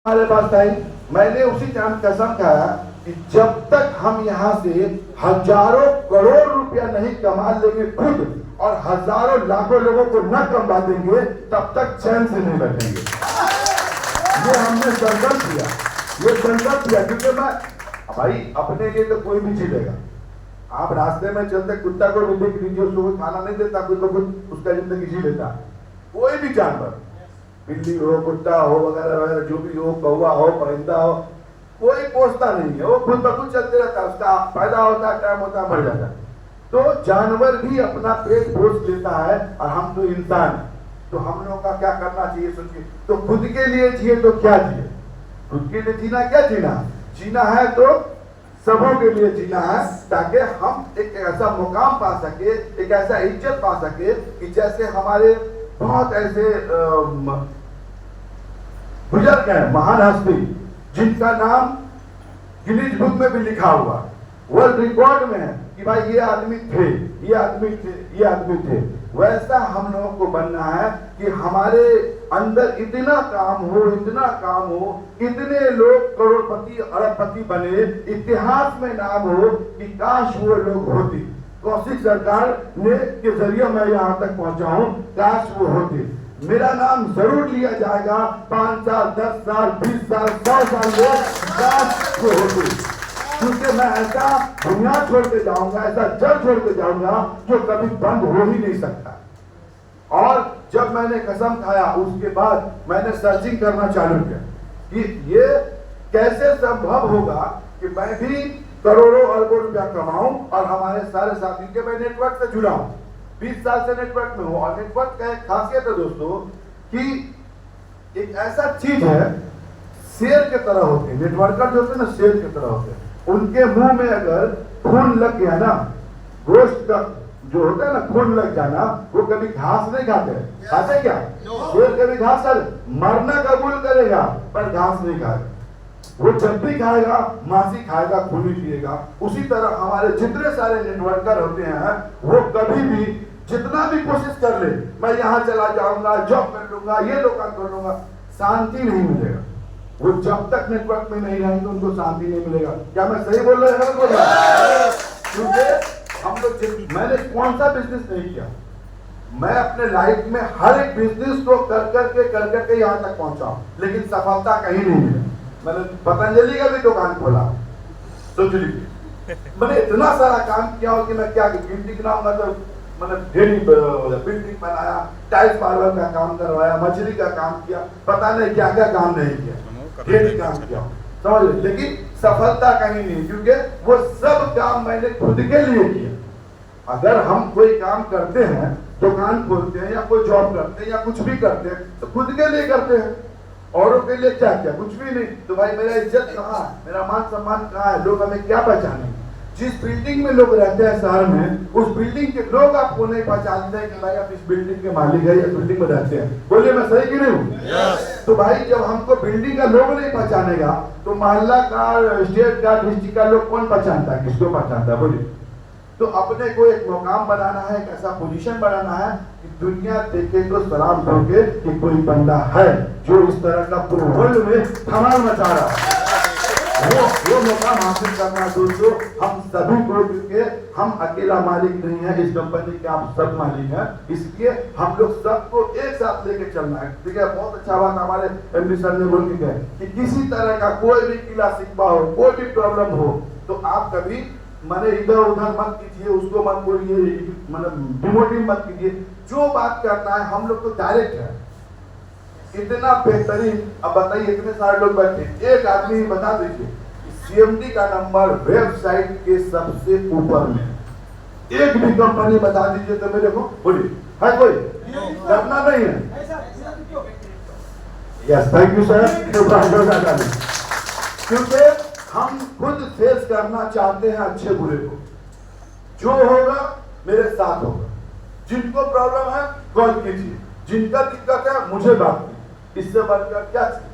हमारे पास आई, मैंने उसी टाइम कसम खाया कि जब तक हम यहाँ से हजारों करोड़ रुपया नहीं कमा लेंगे खुद और हजारों लाखों लोगों को न कमा देंगे तब तक चैन से नहीं बैठेंगे। ये हमने संकल्प किया, ये संकल्प किया क्योंकि मैं भाई अपने लिए तो कोई भी जी लेगा। आप रास्ते में चलते कुत्ता को भी देख लीजिए, उसको कोई खाना नहीं देता, कुछ तो कुछ उसका जिंदगी जी लेता। कोई भी जानवर, बिल्ली हो, कुत्ता हो, वगैरह वगैरह जो भी हो, कौवा हो, परिंदा हो, कोई पोसता नहीं है, वो खुद ब खुद चलते रहता है, उसका पैदा होता है, टाइम होता है, मर जाता है। तो जानवर भी अपना पेट पोस लेता है और हम तो इंसान, तो हम लोगों का क्या करना चाहिए सोचिए। तो खुद के लिए जिए तो क्या जिए, खुद के लिए जीना क्या जीना, जीना है तो सबों के लिए जीना है, ताकि हम एक ऐसा मुकाम पा सके, एक ऐसा इज्जत पा सके कि जैसे हमारे बहुत ऐसे बुजुर्ग हैं, महान हस्ती, जिनका नाम गिनीज बुक में भी लिखा हुआ, वर्ल्ड रिकॉर्ड में है कि भाई ये आदमी थे, ये आदमी थे, ये आदमी थे। वैसा हम लोगों को बनना है कि हमारे अंदर इतना काम हो, इतना काम हो, इतने लोग करोड़पति अरबपति बने, इतिहास में नाम हो कि काश वो लोग होते। कौशिक सरकार ने के जरिए मैं यहाँ तक पहुंचा हूँ, काश वो होते। मेरा नाम जरूर लिया जाएगा 5 साल, 10 साल, 20 साल, 100 साल में, काश वो होते। क्योंकि मैं ऐसा दुनिया छोड़ के जाऊंगा, ऐसा जल छोड़ के जाऊंगा जो कभी बंद हो ही नहीं सकता। और जब मैंने कसम खाया उसके बाद मैंने सर्चिंग करना चालू किया कि ये कैसे संभव होगा कि मैं भी करोड़ों अरबों रुपया कमाऊं और हमारे सारे साथी के मैं नेटवर्क से जुड़ा हूं, 20 साल से नेटवर्क में हूं। और नेटवर्क का एक खासियत है दोस्तों कि एक ऐसा चीज है, शेर की तरह होते हैं नेटवर्कर जो होते हैं ना, शेर की तरह होते हैं। उनके मुंह में अगर खून लग गया ना, गोश्त का जो होता है ना, खून लग जाना, वो कभी घास नहीं खाते, खाते क्या? शेर कभी घास खा, मरना कबूल करेगा पर घास नहीं खाएगा। वो जब भी खाएगा मांसी खाएगा, खून ही पिएगा। उसी तरह हमारे जितने सारे नेटवर्कर होते हैं वो कभी भी जितना भी कोशिश कर ले, मैं यहाँ चला जाऊंगा, जॉब कर लूंगा, ये दुकान कर लूंगा, शांति नहीं मिलेगा। वो जब तक नेटवर्क में नहीं रहेंगे उनको शांति नहीं मिलेगा। क्या मैं सही बोल रहा हूँ? क्योंकि हम लोग, मैंने कौन सा बिजनेस नहीं किया, मैं अपने लाइफ में हर एक बिजनेस को कर करके यहाँ तक पहुंचा हूं, लेकिन सफलता कहीं नहीं मिली। मैंने पतंजलि का भी दुकान खोला, सोच लीजिए, मैंने इतना सारा काम किया हो कि मैं क्या गिनती गिनाऊंगा तो मैंने ढेरी बिल्डिंग बनाया, टाइल्स पार्लर का काम करवाया, मछली का काम किया, पता नहीं क्या क्या काम नहीं किया, ढेरी काम किया, समझ। लेकिन सफलता कहीं नहीं, क्योंकि वो सब काम मैंने खुद के लिए किया। अगर हम कोई काम करते हैं, दुकान खोलते हैं या कोई जॉब करते हैं या कुछ भी करते हैं, तो खुद के लिए करते हैं, औरों के लिए क्या क्या, कुछ भी नहीं। तो भाई मेरा इज्जत कहाँ है, मेरा मान सम्मान कहाँ है, लोग हमें क्या पहचाने? जिस बिल्डिंग में लोग रहते हैं शहर में, उस बिल्डिंग के लोग आपको नहीं पहचानते हैं कि भाई आप इस बिल्डिंग के मालिक है, इस बिल्डिंग में रहते हैं। बोलिए मैं सही कि नहीं हूँ? तो भाई जब हमको बिल्डिंग का लोग नहीं पहचानेगा तो मोहल्ला का, स्टेट का, डिस्ट्रिक्ट का लोग कौन पहचानता है, किसको पहचानता है? बोलिए। तो अपने को एक मुकाम बनाना है, एक ऐसा पोजीशन बनाना है कि दुनिया देखे तो सलाम ठोके कि कोई बंदा है जो इस तरह का पूरे वर्ल्ड में धमाल मचा रहा है। वो मुकाम हासिल करना दोस्तों हम सभी को, क्योंकि हम अकेला मालिक नहीं है इस कंपनी के, आप सब मालिक हैं, इसलिए हम लोग सबको एक साथ लेके चलना है। ठीक है, बहुत अच्छा बात हमारे एमडी सर ने बोल के गए कि किसी तरह का कोई भी किला शिकवा हो, कोई भी प्रॉब्लम हो तो आप कभी मैंने इधर उधर मत कीजिए, उसको मत बोलिए, मतलब डिमोटिव मत कीजिए। जो बात करना है हम लोग तो डायरेक्ट है, इतना बेहतरीन। अब बताइए इतने सारे लोग बैठे, एक आदमी बता दीजिए सीएमडी का नंबर वेबसाइट के सबसे ऊपर में, एक भी कंपनी बता दीजिए तो मेरे को बोलिए, है कोई? करना नहीं है। Yes, thank you sir. क्योंकि हम खुद फेस करना चाहते हैं अच्छे बुरे को, जो होगा मेरे साथ होगा। जिनको प्रॉब्लम है कॉल कीजिए, जिनका दिक्कत है मुझे बात कीजिए, इससे बढ़कर क्या चाहिए?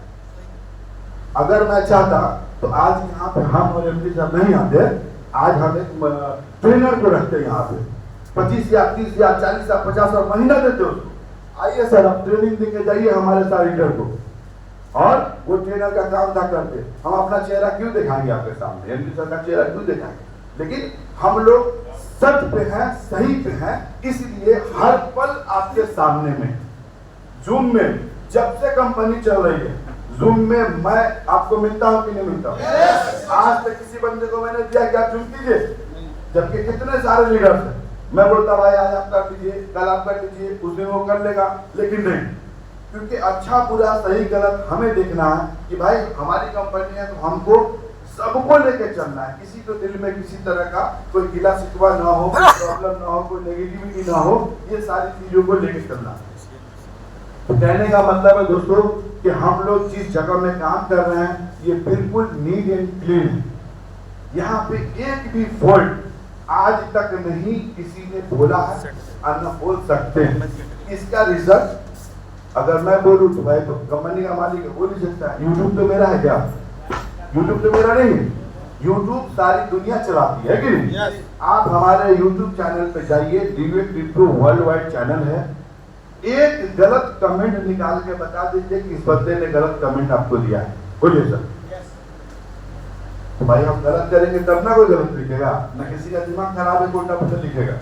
अगर मैं चाहता तो आज यहाँ पे हम और एमडी साहब नहीं आते, आज हम एक ट्रेनर को रखते हैं यहाँ पे, 25,000, 30,000, 40,000, 50,000 महीना देते उसको, आइए सर आप ट्रेनिंग देके जाइए हमारे साथ लीडर को, और वो ट्रेनर का काम था करते। हम अपना चेहरा क्यों दिखाएंगे आपके सामने, एमपी सर का चेहरा क्यों दिखाएंगे? लेकिन हम लोग सच पे हैं, सही पे हैं, इसलिए हर पल आपके सामने में जूम में, जब से कंपनी चल रही है जूम में मैं आपको मिलता हूं कि नहीं मिलता हूं? आज तक किसी बंदे को मैंने दिया कि आप जूम कीजिए, जबकि कितने सारे लीडर्स हैं। मैं बोलता भाई आज आप कर लीजिए, कल आप कर लीजिए, उस दिन वो कर लेगा, लेकिन नहीं, क्योंकि अच्छा बुरा सही गलत हमें देखना है कि भाई हमारी कंपनी है तो हमको सबको लेके चलना है। किसी को दिल में किसी तरह का कोई गिला शिकवा ना हो, प्रॉब्लम ना हो, कोई नेगेटिविटी ना हो, ये सारी चीजों को लेके चलना है। तो कहने का मतलब है दोस्तों कि हम लोग जिस जगह में काम कर रहे हैं ये बिल्कुल नीट एंड क्लीन है। यहाँ पे एक भी फॉल्ट आज तक नहीं किसी ने बोला है और न बोल सकते हैं। इसका रिजल्ट अगर मैं बोलूं तो भाई तो कंपनी का मालिक बोल ही सकता है, यूट्यूब तो मेरा है क्या? यूट्यूब तो मेरा नहीं है, यूट्यूब सारी दुनिया चलाती है कि नहीं? आप हमारे यूट्यूब चैनल पे जाइए, Divya crypto world wide channel है, एक गलत कमेंट निकाल के बता दीजिए कि इस बंदे ने गलत कमेंट आपको दिया है, बोलिए सर। तो भाई हम गलत करेंगे तब ना कोई गलत लिखेगा, ना किसी का दिमाग खराब है कोई ना कुछ लिखेगा।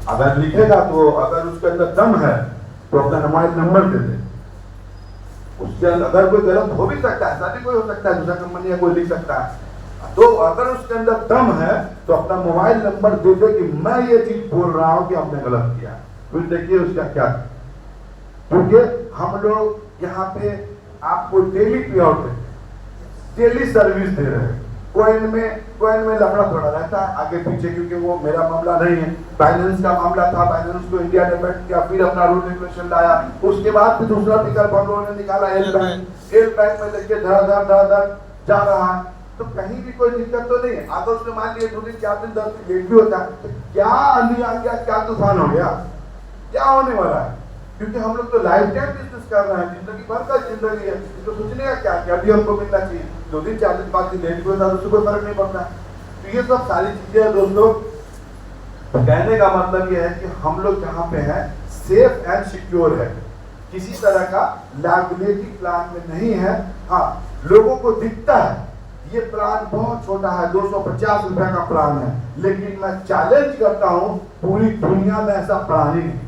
अगर लिखेगा तो अगर उसके अंदर दम है तो अपना मोबाइल नंबर दे दे, उसके अंदर अगर कोई गलत हो भी सकता है, ऐसा भी कोई हो सकता है, दूसरा कंपनी का कोई लिख सकता है, तो अगर उसके अंदर दम है तो अपना मोबाइल नंबर दे दे कि मैं ये चीज बोल रहा हूं कि आपने गलत किया। फिर देखिए उसका क्या, क्योंकि हम लोग यहाँ पे आपको डेली पे आउट है, डेली सर्विस दे रहे हैं। कोइन में लफड़ा थोड़ा रहता है आगे पीछे, क्योंकि वो मेरा मामला नहीं है, बाइनेंस का मामला था, बाइनेंस को इंडिया ने बैठ किया, फिर अपना रूल रेगुलेशन लाया, उसके बाद फिर दूसरा विकल्प हम लोगों ने निकाला एल बैंक में लेके धड़ जा रहा है, तो कहीं भी कोई दिक्कत तो नहीं है। अगर उसने मान लिया 2 दिन 4 दिन 10 दिन लेट भी होता है तो क्या आंधी आ गया, क्या तूफान हो गया, क्या होने वाला है? क्योंकि हम लोग तो लाइफ टाइम बिजनेस कर रहे हैं, जिंदगी भर का जिंदगी है, इसको सोचने का क्या कि अभी हमको मिलना चाहिए, 2 दिन 4 दिन 5 दिन लेट भी होता है उससे कोई फर्क नहीं पड़ता। तो ये सब सारी चीजें हैं दोस्तों। कहने का मतलब ये है कि हम लोग जहाँ पे हैं सेफ एंड सिक्योर है, किसी तरह का लायबिलिटी प्लान में नहीं है। हाँ, लोगों को दिखता है ये प्लान बहुत छोटा है, 250 रुपए का प्लान है, लेकिन मैं चैलेंज करता हूं पूरी दुनिया में ऐसा प्लान ही नहीं,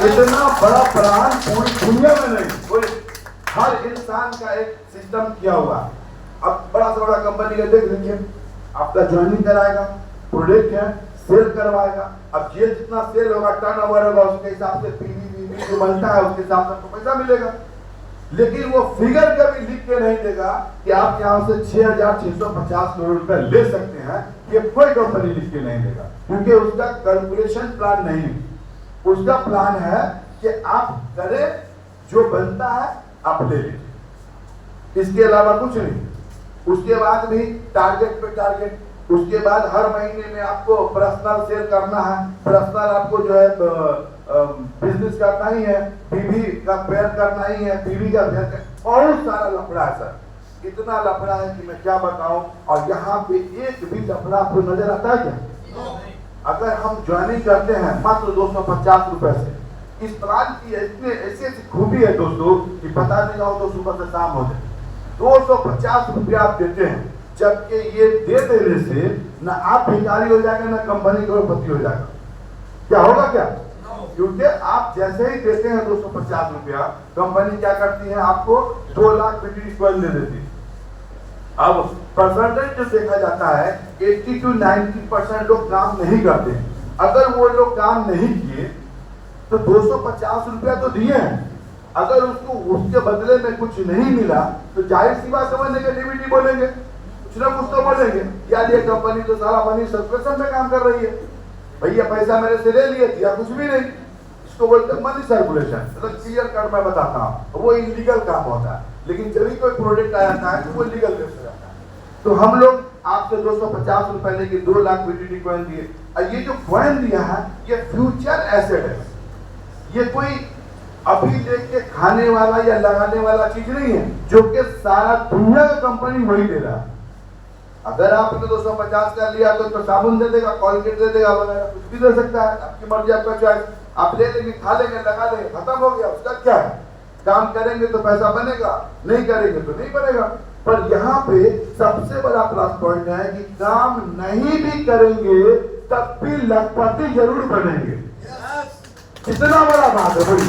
इतना बड़ा प्लान पूरी दुनिया में नहीं। कोई हर इंसान का एक सिस्टम किया हुआ। अब बड़ा से बड़ा कंपनी का देख लीजिए, आपका ज्वाइनिंग कराएगा, प्रोडक्ट है, सेल करवाएगा, अब ये जितना सेल होगा टर्नओवर होगा उसके हिसाब से पीवी जो बनता है उसके हिसाब से आपको पैसा मिलेगा। लेकिन वो फिगर कभी लिख के नहीं देगा कि आप यहाँ से 6,650 करोड़ रुपए ले सकते हैं, ये कोई कंपनी लिख के नहीं देगा, क्योंकि उसका कैलकुलेशन प्लान नहीं, उसका प्लान है कि आप करें जो बनता है आप ले लीजिए, इसके अलावा कुछ नहीं। उसके बाद भी टारगेट पे टारगेट, उसके बाद हर महीने में आपको पर्सनल सेल करना है, पर्सनल आपको जो है बिजनेस करना ही है, बीवी का पेयर करना ही है, बीवी का पेयर कर, बहुत सारा लफड़ा है सर, इतना लफड़ा है कि मैं क्या बताऊं। और यहाँ पे एक भी लफड़ा आपको नजर आता है क्या? अगर हम ज्वाइनिंग करते हैं मात्र 250 रुपए से, इस प्लान की इतने ऐसी खूबी है दोस्तों कि पता नहीं हो तो सुबह से शाम हो जाए, 250 रुपया आप देते हैं, जबकि ये दे देने से ना आप भिखारी हो जाएगा ना कंपनी करोड़पति हो जाएगा। क्या होगा क्या? क्योंकि आप जैसे ही देते हैं 250 रुपया, कंपनी क्या करती है आपको 2 लाख ब्रिटिश कॉइन दे देती है। अब परसेंटेज जो देखा जाता है 80 to 90% लोग काम नहीं करते। अगर वो लोग काम नहीं किए तो 250 रुपया तो दिए हैं, अगर उसको उसके बदले में कुछ नहीं मिला तो जाहिर सी बात समझ नेगेटिविटी बोलेंगे, कुछ ना कुछ तो बोलेंगे, यार ये कंपनी तो सारा मनी सर्कुलेशन में काम कर रही है, भैया पैसा मेरे से ले लिए दिया कुछ भी नहीं, इसको बोलते हैं मनी सर्कुलेशन। मतलब क्लियर कर मैं बताता हूँ, वो इलीगल काम होता है, लेकिन जब भी कोई प्रोडक्ट आ जाता है तो वो लीगल केस हो जाता है। तो हम लोग आपसे 250 रुपए लेके 2 लाख बीटीटी कॉइन दिए, और ये जो कॉइन दिया है ये फ्यूचर एसेट है, ये कोई अभी देख के खाने वाला या लगाने वाला चीज नहीं है, जो कि सारा दुनिया का कंपनी वही दे रहा है। अगर आपने 250 का लिया तो साबुन दे देगा, कॉलगेट दे देगा, वगैरह कुछ भी दे सकता है, आपकी मर्जी, आपका चॉइस, आप ले लेंगे, खा लेंगे, लगा लेंगे, खत्म हो गया, उसका क्या है। काम करेंगे तो पैसा बनेगा, नहीं करेंगे तो नहीं बनेगा। पर यहाँ पे सबसे बड़ा प्लस पॉइंट है कि काम नहीं भी करेंगे तब भी लखपति जरूर बनेंगे। कितना बड़ा बात है भाई,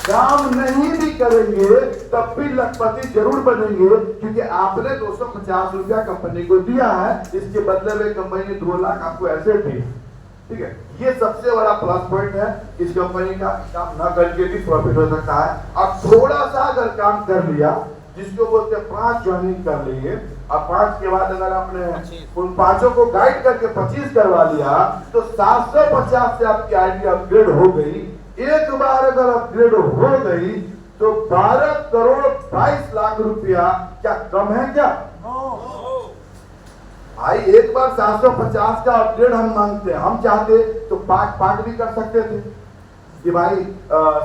काम नहीं भी करेंगे तब भी लखपति जरूर बनेंगे, क्योंकि आपने 250 रुपया कंपनी को दिया है, इसके बदले में कंपनी ने 2 लाख आपको ऐसे दिए। ठीक है, ये सबसे बड़ा प्लस पॉइंट है इस कंपनी का। काम ना करके भी प्रॉफिट हो सकता है। अब थोड़ा सा अगर काम कर लिया, जिसको बोलते हैं 5 ज्वाइनिंग कर लिए, अब 5 के बाद अगर आपने उन 5 को गाइड करके 25 करवा लिया तो 750 से आपकी आईडी अपग्रेड हो गई। एक बार अगर अपग्रेड हो गई तो 12 करोड़ 22 लाख रुपया क्या कम है क्या? भाई एक बार 750 का अपग्रेड हम मांगते हैं, हम चाहते तो पार्ट भी कर सकते थे कि भाई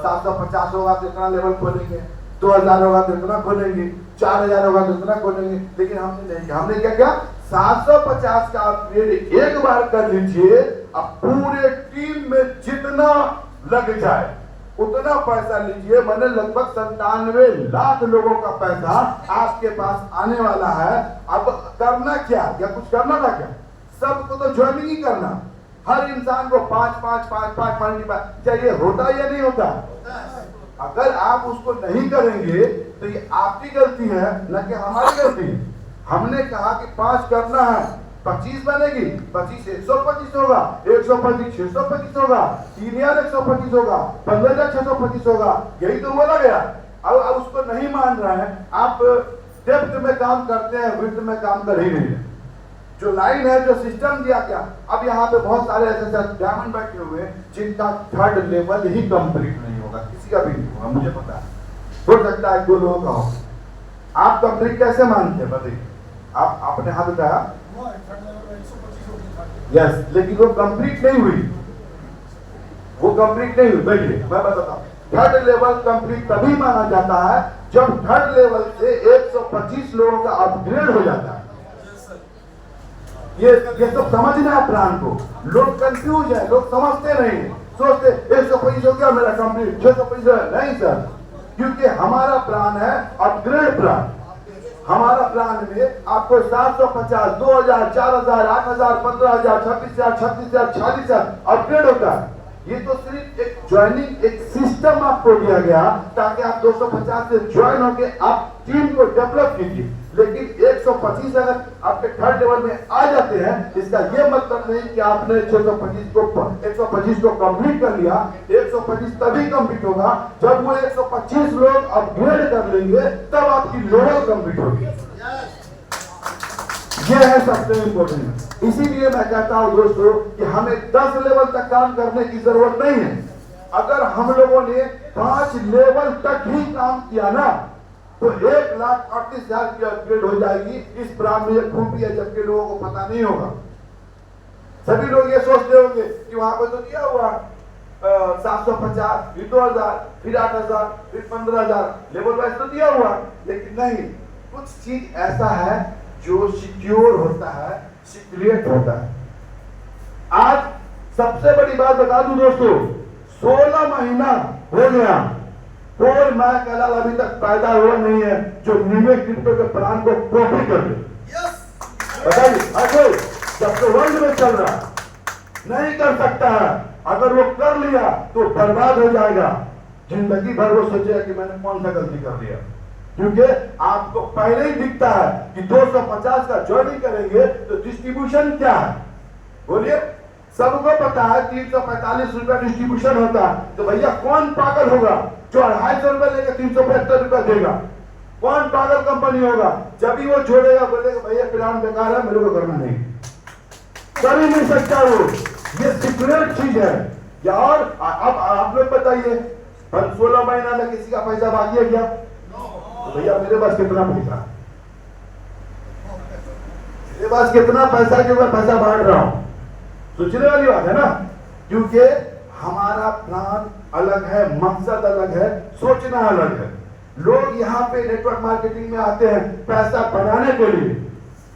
750 होगा तो इतना लेवल खोलेंगे, 2000 होगा तो इतना खोलेंगे, 4000 होगा तो इतना खोलेंगे, लेकिन हमने नहीं किया। हमने क्या किया, 750 का अपग्रेड एक बार कर लीजिए। अब पूरे टीम में जितना लग जाए उतना पैसा लीजिए, मैंने लगभग 97 लाख लोगों का पैसा आपके पास आने वाला है। अब करना क्या, या कुछ करना था क्या? सबको तो ज्वाइनिंग ही करना, हर इंसान को 5 मल्टीप्लाई चाहिए, होता या नहीं होता? अगर आप उसको नहीं करेंगे तो ये आपकी गलती है, न कि हमारी गलती है। हमने कहा कि 5 करना है, 25 बनेगी, 25 125 होगा, 125 625 होगा, 3125 होगा, 15625 होगा, यही तो बोला गया। अब उसको नहीं मान रहा है। आप डेप्थ में काम करते हैं, विड्थ में काम कर ही नहीं है। जो लाइन है, जो सिस्टम दिया गया, अब यहाँ पे बहुत सारे ऐसे डायमंड बैठे हुए जिनका 3rd लेवल ही कंप्लीट नहीं होगा, किसी का भी नहीं होगा, मुझे पता है। हो सकता है 2 लोगों का हो। आप कंप्लीट कैसे मानते हैं बताइए? आप अपने हाथ उठाया, यस, लेकिन वो कंप्लीट नहीं हुई, वो कंप्लीट नहीं हुई। बैठिए, मैं बताता हूँ। 3rd लेवल कंप्लीट तभी माना जाता है जब 3rd लेवल से 125 लोगों का अपग्रेड हो जाता है। ये सब समझना है प्लान को। लोग कंफ्यूज है, लोग समझते नहीं, सोचते 125 हो गया मेरा कंप्लीट, 625 नहीं सर, क्योंकि हमारा प्लान है अपग्रेड प्लान। हमारा प्लान में आपको 750, 2000, 4000, 8000, 15000, 26000, 36000, 40000 अपग्रेड होता है। ये तो सिर्फ एक ज्वाइनिंग, एक सिस्टम आपको दिया गया ताकि आप 250 से ज्वाइन होके आप टीम को डेवलप कीजिए। लेकिन 125 अगर आपके 3rd लेवल में आ जाते हैं, इसका ये मतलब नहीं कि आपने 125 को कंप्लीट कर लिया। 125 तभी कंप्लीट होगा जब वो 125 लोग अपग्रेड कर लेंगे, तब आपकी लेवल कंप्लीट होगी। ये है सबसे इम्पोर्टेंट। इसीलिए मैं कहता हूं दोस्तों कि हमें 10 लेवल तक काम करने की जरूरत नहीं है। अगर हम लोगों ने 5 लेवल तक ही काम किया ना, तो 1,38,000 की अपग्रेड हो जाएगी। इस प्लान में ये खूबी है, जबकि लोगों को पता नहीं होगा। सभी लोग ये सोचते होंगे कि वहां पर तो दिया हुआ 750, फिर 2000, फिर 8000, फिर 15000 लेवल वाइज तो दिया हुआ, लेकिन नहीं, कुछ चीज ऐसा है जो सिक्योर होता है, सीक्रेट होता है। आज सबसे बड़ी बात बता दूं दोस्तों, 16 महीना हो गया, कोई माया कलाल अभी तक पैदा हुआ नहीं है जो निवेश क्रिप्टो के प्लान को कॉपी कर दे। बताइए, अगर जब तो वर्ल्ड में चल रहा नहीं कर सकता है, अगर वो कर लिया तो बर्बाद हो जाएगा। जिंदगी भर वो सोचेगा कि मैंने कौन सा गलती कर दिया, क्योंकि आपको पहले ही दिखता है कि 250 का ज्वाइनिंग करेंगे तो डिस्ट्रीब्यूशन क्या है, बोलिए। सबको पता है 345 रुपया डिस्ट्रीब्यूशन होता है। तो भैया कौन पागल होगा जो 250 रुपया लेकर 375 रुपया देगा? कौन पागल कंपनी होगा? जब भी वो छोड़ेगा, बोलेगा भैया प्लान बेकार है, मेरे को करना नहीं, कर ही नहीं सकता वो। ये सीक्रेट चीज है। या और अब आप लोग बताइए, 16 महीना में किसी का पैसा बाकी है क्या? तो भैया मेरे पास कितना पैसा, मेरे पास कितना पैसा कि मैं पैसा बांट रहा हूं, सोचने वाली बात है ना। क्योंकि हमारा प्लान अलग है, मकसद अलग है, सोचना अलग है। लोग यहाँ पे नेटवर्क मार्केटिंग में आते हैं पैसा बनाने के लिए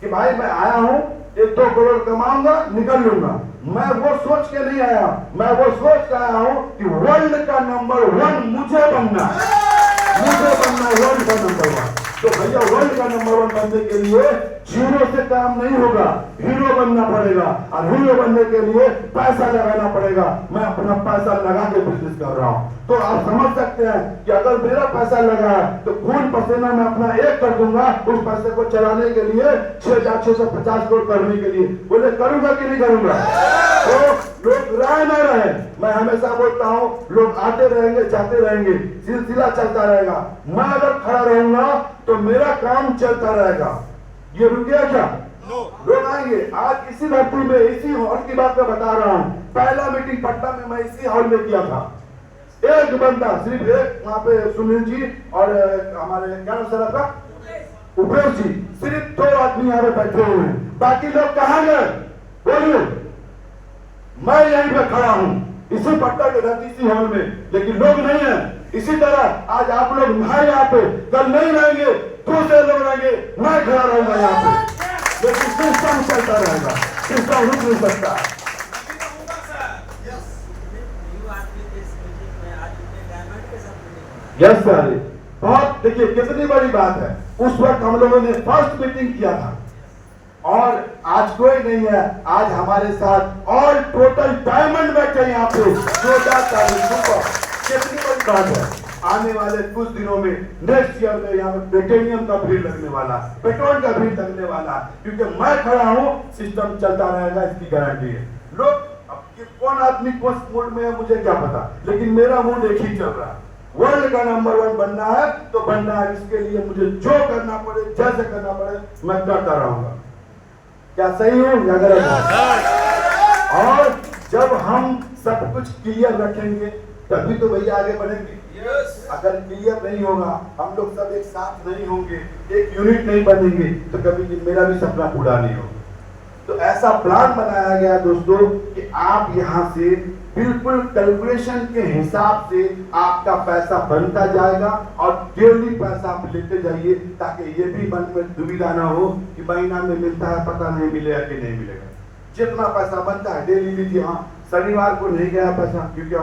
कि भाई मैं आया हूं 1-2 करोड़ कमाऊंगा, निकल लूंगा। मैं वो सोच के नहीं आया, मैं वो सोच के आया हूं कि वर्ल्ड का नंबर 1 मुझे बनना है। मुझे बनना वर्ल्ड का नंबर 1। तो भैया वर्ल्ड का नंबर 1 बनने के लिए जीरो से काम नहीं होगा, हीरो बनना पड़ेगा। और हीरो बनने के लिए पैसा लगाना पड़ेगा। मैं अपना पैसा लगा के बिजनेस कर रहा हूं। तो आप समझ सकते हैं कि अगर मेरा पैसा लगा है तो खून पसीना मैं अपना एक कर दूंगा उस पैसे को चलाने के लिए, 6,650 करोड़ करने के लिए। बोले करूंगा कि नहीं करूंगा? तो लोग रहे ना रहे, मैं हमेशा बोलता हूं लोग आते रहेंगे जाते रहेंगे, सिलसिला चलता रहेगा। मैं अगर खड़ा रहूंगा तो मेरा काम चलता रहेगा। ये रुक गया क्या? लोग आएंगे। आज इसी धरती में इसी हॉल की बात मैं बता रहा हूँ। पहला मीटिंग पटना में मैं इसी हॉल में किया था। एक बंदा, सिर्फ एक, वहां पे सुनील जी और हमारे क्या नाम सर आपका, उपेश जी, सिर्फ 2 आदमी यहाँ पे बैठे हुए हैं। बाकी लोग कहाँ गए? बोलिए। मैं यहीं पे खड़ा हूँ इसी पटना के धरती इसी हॉल में, लेकिन लोग नहीं है। इसी तरह आज आप लोग मैं यहाँ पे, कल नहीं रहेंगे, दूसरे लोग रहेंगे, मैं खड़ा रहूंगा यहाँ पे। लेकिन सिस्टम चलता रहेगा, सिस्टम रुक नहीं सकता। यस सर, बहुत देखिए कितनी बड़ी बात है। उस वक्त हम लोगों ने फर्स्ट मीटिंग किया था और आज कोई नहीं है। आज हमारे साथ ऑल टोटल डायमंड बैठे यहाँ पे, कितनी बड़ी बात है। आने वाले कुछ दिनों में नेक्स्ट ईयर में यहाँ पे पेट्रोलियम का भीड़ लगने वाला, पेट्रोल का भीड़ लगने वाला, क्योंकि मैं खड़ा हूँ, सिस्टम चलता रहेगा, इसकी गारंटी है। लोग कौन आदमी कौन मूड में है मुझे क्या पता, लेकिन मेरा मूड एक ही चल रहा है। वर्ल्ड का नंबर 1 बनना है तो बनना है। इसके लिए मुझे जो करना पड़े, जैसे करना पड़े, मैं करता रहूंगा। क्या सही है या गलत है? और जब हम सब कुछ क्लियर रखेंगे तभी तो भैया आगे बढ़ेंगे। अगर क्लियर नहीं होगा, हम लोग सब एक साथ नहीं होंगे, एक यूनिट नहीं बनेंगे, तो कभी मेरा भी सपना पूरा नहीं होगा। तो ऐसा प्लान बनाया गया दोस्तों कि आप यहाँ से बिल्कुल कैलकुलेशन के हिसाब से आपका पैसा बनता जाएगा और डेली पैसा आप लेते जाइए, ताकि ये भी मन में दुविधा ना हो कि महीना में मिलता है, पता नहीं मिलेगा कि नहीं मिलेगा। जितना पैसा बनता है डेली लीजिए। हाँ, शनिवार को नहीं गया पैसा, क्योंकि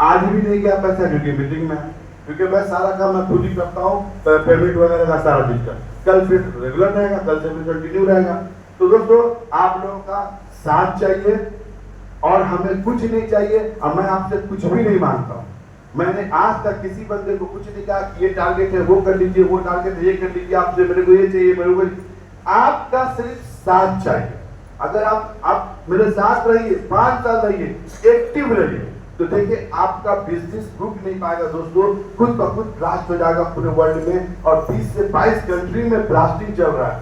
आज भी नहीं गया पैसा क्योंकि मीटिंग में, क्योंकि मैं सारा काम मैं खुद ही करता हूँ, पेमेंट वगैरह का सारा चीज का। कल फिर रेगुलर रहेगा, कल से फिर कंटिन्यू रहेगा। तो दोस्तों आप लोगों का साथ चाहिए और हमें कुछ नहीं चाहिए, और मैं आपसे कुछ भी नहीं मांगता हूँ। मैंने आज तक किसी बंदे को कुछ नहीं कहा कि ये टारगेट है वो कर लीजिए, वो टारगेट है ये कर लीजिए, आपसे मेरे को ये चाहिए, मेरे को। आपका सिर्फ साथ चाहिए। अगर आप मेरे साथ रहिए, 5 साल रहिए, एक्टिव रहिए, तो देखिए आपका बिजनेस रुक नहीं पाएगा दोस्तों, खुद ब खुद ब्लास्ट हो जाएगा पूरे वर्ल्ड में। और 20 से 22 कंट्री में ब्लास्टिंग चल रहा है।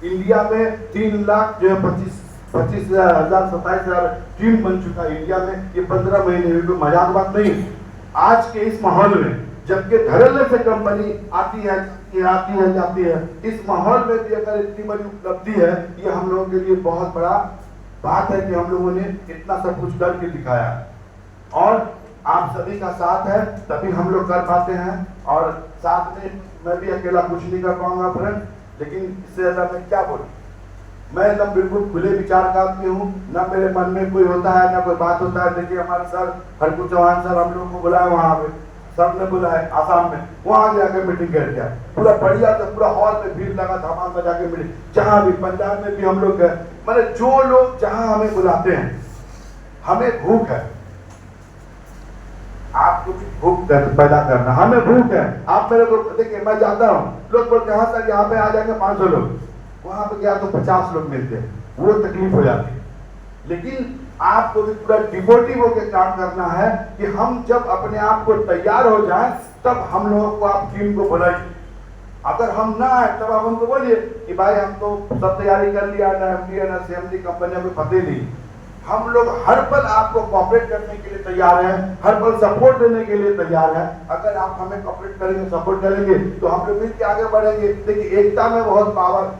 इंडिया में 3 लाख जो है 25,000 27,000 टीम बन चुका है इंडिया में। ये 15 महीने में कोई मजाक बात नहीं। आज के इस माहौल में जबकि धड़ल्ले से कंपनी आती है जाती है, इस माहौल में भी अगर इतनी बड़ी उपलब्धि है, ये हम लोगों के लिए बहुत बड़ा बात है कि हम लोगों ने इतना सब कुछ करके दिखाया है। और आप सभी का साथ है तभी हम लोग कर पाते हैं। और साथ में मैं भी अकेला कुछ नहीं कर पाऊंगा फ्रेंड, लेकिन इससे ज्यादा मैं क्या बोलूं। मैं एकदम बिल्कुल खुले विचार का आदमी हूँ, ना मेरे मन में कोई होता है ना कोई बात होता है। देखिए हमारे सर हरकू चौहान सर हम लोग को बुलाया, वहाँ पे सर ने बुलाया आसाम में, वहाँ जाकर मीटिंग कर दिया। पूरा बढ़िया था, पूरा हॉल में भीड़ लगा, धमाल में जाके मीटिंग। जहाँ भी पंजाब में भी हम लोग गए, मैंने जो लोग जहाँ हमें बुलाते हैं, हमें भूख है, आपको भी भूख पैदा करना, हमें भूख है। आप मेरे को देखिए, मैं जाता हूँ, लोग बोलते हैं सर यहाँ पे आ जाएंगे 500 लोग, वहां पे गया तो 50 लोग मिलते हैं, वो तकलीफ हो जाती है। लेकिन आपको भी पूरा डिवोटिव होकर काम करना है कि हम जब अपने आप को तैयार हो जाए तब हम लोगों को आप टीम को बुलाइए। अगर हम ना आए तब आप हमको बोलिए कि भाई हम तो सब तैयारी कर लिया, ना एमडी ना सीएमडी कंपनियों को पते नहीं। हम लोग हर पल आपको कॉपरेट करने के लिए तैयार हैं, हर पल सपोर्ट देने के लिए तैयार हैं। अगर आप हमें कॉपरेट करेंगे, सपोर्ट करेंगे, तो हम लोग मिलकर आगे बढ़ेंगे। देखिए एकता में बहुत पावर।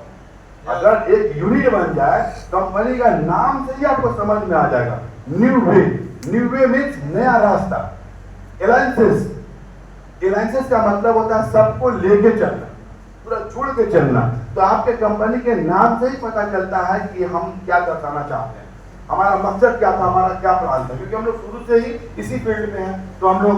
अगर एक यूनिट बन जाए, कंपनी का नाम से ही आपको समझ में आ जाएगा, न्यू वे मीन्स नया रास्ता। एलायंसेस का मतलब होता है सबको लेके चलना, पूरा जुड़ के चलना। तो आपके कंपनी के नाम से ही पता चलता है कि हम क्या दर्शाना चाहते हैं, हमारा मकसद क्या था, हमारा क्या प्लान था। क्योंकि हम लोग शुरू से ही इसी फील्ड में हैं, तो हम लोग